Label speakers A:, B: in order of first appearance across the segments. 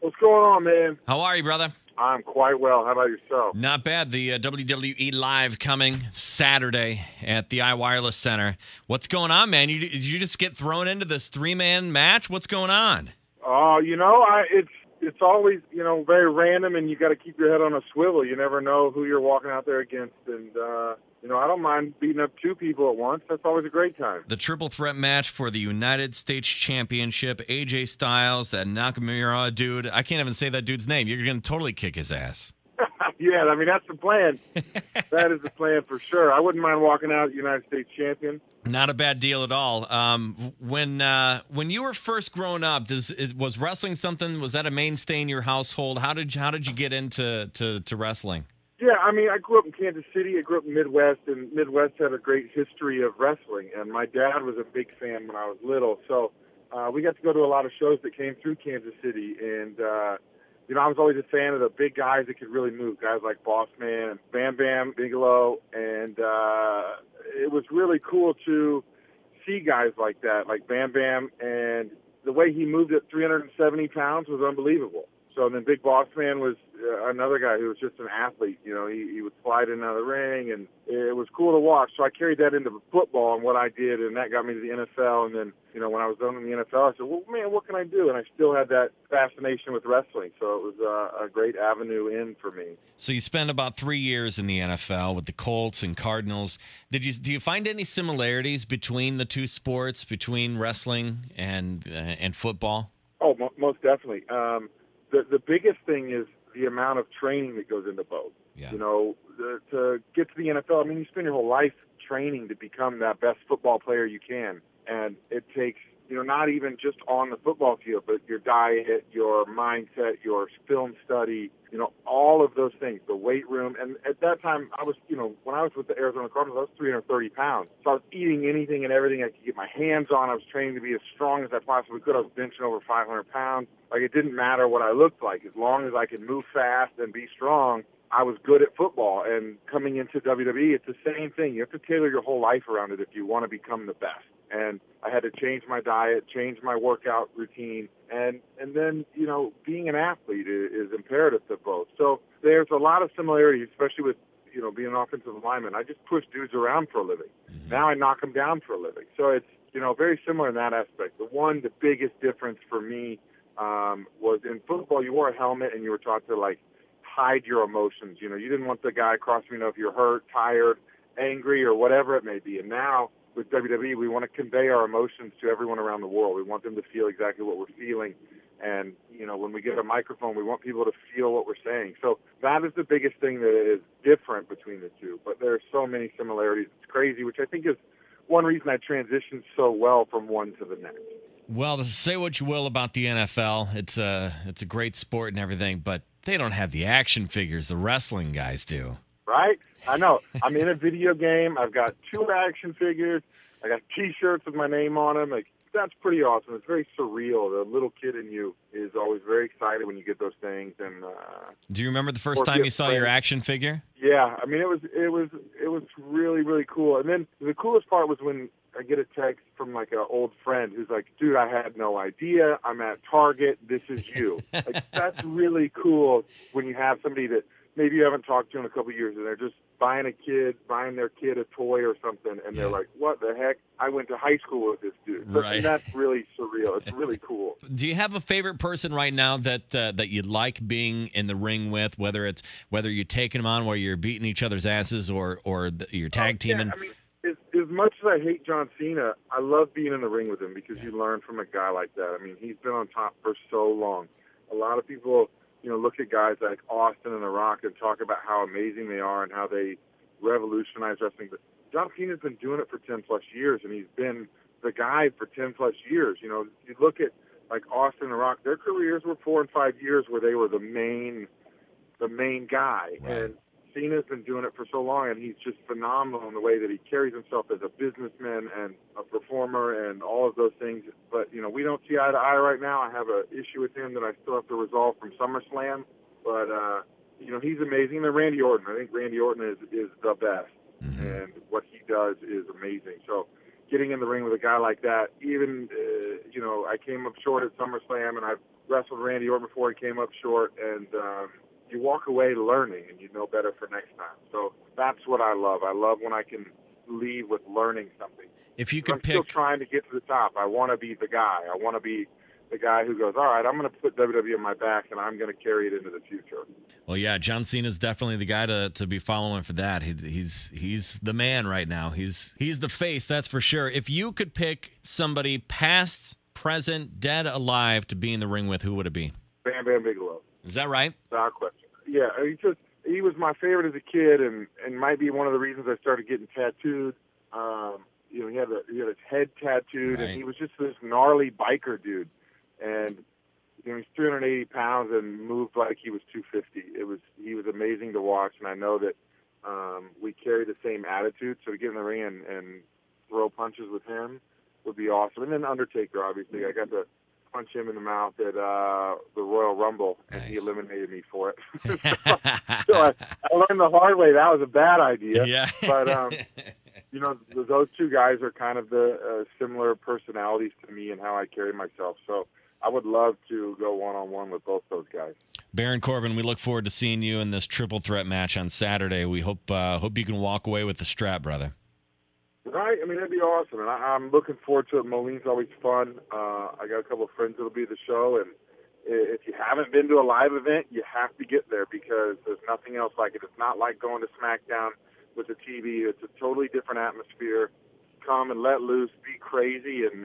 A: What's going on, man?
B: How are you, brother?
A: I'm quite well. How about yourself?
B: Not bad. The WWE Live coming Saturday at the iWireless Center. What's going on, man? Did you just get thrown into this three-man match? What's going on?
A: It's always, very random, and you got to keep your head on a swivel. You never know who you're walking out there against, and I don't mind beating up two people at once. That's always a great time.
B: The triple threat match for the United States Championship. AJ Styles, that Nakamura dude. I can't even say that dude's name. You're going to totally kick his ass.
A: Yeah, I mean, that's the plan. That is the plan for sure. I wouldn't mind walking out United States champion.
B: Not a bad deal at all. When you were first growing up, was wrestling something? Was that a mainstay in your household? How did you get into wrestling?
A: Yeah, I mean, I grew up in Kansas City. I grew up in Midwest, and Midwest had a great history of wrestling. And my dad was a big fan when I was little, so we got to go to a lot of shows that came through Kansas City. And I was always a fan of the big guys that could really move, guys like Boss Man and Bam Bam Bigelow, and it was really cool to see guys like that, like Bam Bam, and the way he moved at 370 pounds was unbelievable. So then Big Boss Man was another guy who was just an athlete. He would slide in and out of the ring, and it was cool to watch. So I carried that into football and what I did, and that got me to the NFL. And then, when I was done in the NFL, I said, well, man, what can I do? And I still had that fascination with wrestling. So it was a great avenue in for me.
B: So you spent about 3 years in the NFL with the Colts and Cardinals. Do you find any similarities between the two sports, between wrestling and football?
A: Oh, most definitely. The biggest thing is the amount of training that goes into both.
B: Yeah.
A: To get to the NFL, I mean, you spend your whole life training to become that best football player you can. And it takes, not even just on the football field, but your diet, your mindset, your film study, all of those things, the weight room. And at that time, I was, when I was with the Arizona Cardinals, I was 330 pounds. So I was eating anything and everything I could get my hands on. I was training to be as strong as I possibly could. I was benching over 500 pounds. Like, it didn't matter what I looked like. As long as I could move fast and be strong, I was good at football. And coming into WWE, it's the same thing. You have to tailor your whole life around it if you want to become the best. And I had to change my diet, change my workout routine, and then, being an athlete is imperative to both. So there's a lot of similarities, especially with, being an offensive lineman. I just push dudes around for a living. Mm-hmm. Now I knock them down for a living. So it's, very similar in that aspect. The biggest difference for me was in football, you wore a helmet and you were taught to, hide your emotions. You didn't want the guy across from you to know if you're hurt, tired, angry, or whatever it may be. And now with WWE, we want to convey our emotions to everyone around the world. We want them to feel exactly what we're feeling. And, when we get a microphone, we want people to feel what we're saying. So that is the biggest thing that is different between the two. But there are so many similarities. It's crazy, which I think is one reason I transitioned so well from one to the next.
B: Well, say what you will about the NFL. It's a great sport and everything, but they don't have the action figures the wrestling guys do.
A: Right? I know. I'm in a video game. I've got 2 action figures. I got T-shirts with my name on them. That's pretty awesome. It's very surreal. The little kid in you is always very excited when you get those things. And
B: do you remember the first time you saw your action figure?
A: Yeah, I mean, it was really, really cool. And then the coolest part was when I get a text from an old friend who's like, dude, I had no idea. I'm at Target. This is you. That's really cool when you have somebody that maybe you haven't talked to in a couple of years and they're just buying their kid a toy or something. And they're like, what the heck? I went to high school with this dude.
B: Right.
A: And that's really surreal. It's really cool.
B: Do you have a favorite person right now that you like being in the ring with, whether you're taking them on, where you're beating each other's asses or you're tag teaming?
A: Yeah, I mean, as much as I hate John Cena, I love being in the ring with him because you learn from a guy like that. I mean, he's been on top for so long. A lot of people, look at guys like Austin and The Rock and talk about how amazing they are and how they revolutionized wrestling. But John Cena's been doing it for 10-plus years, and he's been the guy for 10-plus years. You look at, Austin and The Rock, their careers were 4 and 5 years where they were the main guy.
B: Right.
A: And Cena's been doing it for so long, and he's just phenomenal in the way that he carries himself as a businessman and a performer and all of those things. But, we don't see eye to eye right now. I have an issue with him that I still have to resolve from SummerSlam. But, he's amazing. And then Randy Orton. I think Randy Orton is the best,
B: mm-hmm.
A: and what he does is amazing. So getting in the ring with a guy like that, even, I came up short at SummerSlam, and I've wrestled Randy Orton before he came up short, and you walk away learning, and you know better for next time. So that's what I love. I love when I can leave with learning something.
B: If you could
A: I'm still trying to get to the top. I want to be the guy. I want to be the guy who goes, all right, I'm going to put WWE on my back, and I'm going to carry it into the future.
B: Well, yeah, John Cena's definitely the guy to be following for that. He's the man right now. He's the face, that's for sure. If you could pick somebody past, present, dead, alive to be in the ring with, who would it be?
A: Bam Bam Bigelow.
B: Is that right?
A: Without question. Yeah, he was my favorite as a kid, and might be one of the reasons I started getting tattooed. He had his head tattooed,
B: right.
A: And he was just this gnarly biker dude. And he's 380 pounds and moved like he was 250. He was amazing to watch, and I know that we carry the same attitude. So to get in the ring and throw punches with him would be awesome. And then Undertaker, obviously, I got to punch him in the mouth at the Royal Rumble, and he eliminated me for it. so I learned the hard way that was a bad idea.
B: Yeah.
A: But those two guys are kind of the similar personalities to me and how I carry myself. So I would love to go one-on-one with both those guys.
B: Baron Corbin, we look forward to seeing you in this triple threat match on Saturday. We hope you can walk away with the strap, brother.
A: Right. I mean, that'd be awesome. And I'm looking forward to it. Moline's always fun. I got a couple of friends that'll be at the show. And if you haven't been to a live event, you have to get there because there's nothing else like it. It's not like going to SmackDown with the TV. It's a totally different atmosphere. Come and let loose, be crazy, and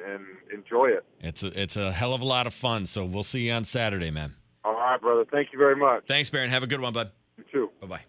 A: enjoy it.
B: It's a hell of a lot of fun, so we'll see you on Saturday, man.
A: All right, brother. Thank you very much.
B: Thanks, Baron. Have a good one, bud.
A: You too.
B: Bye-bye.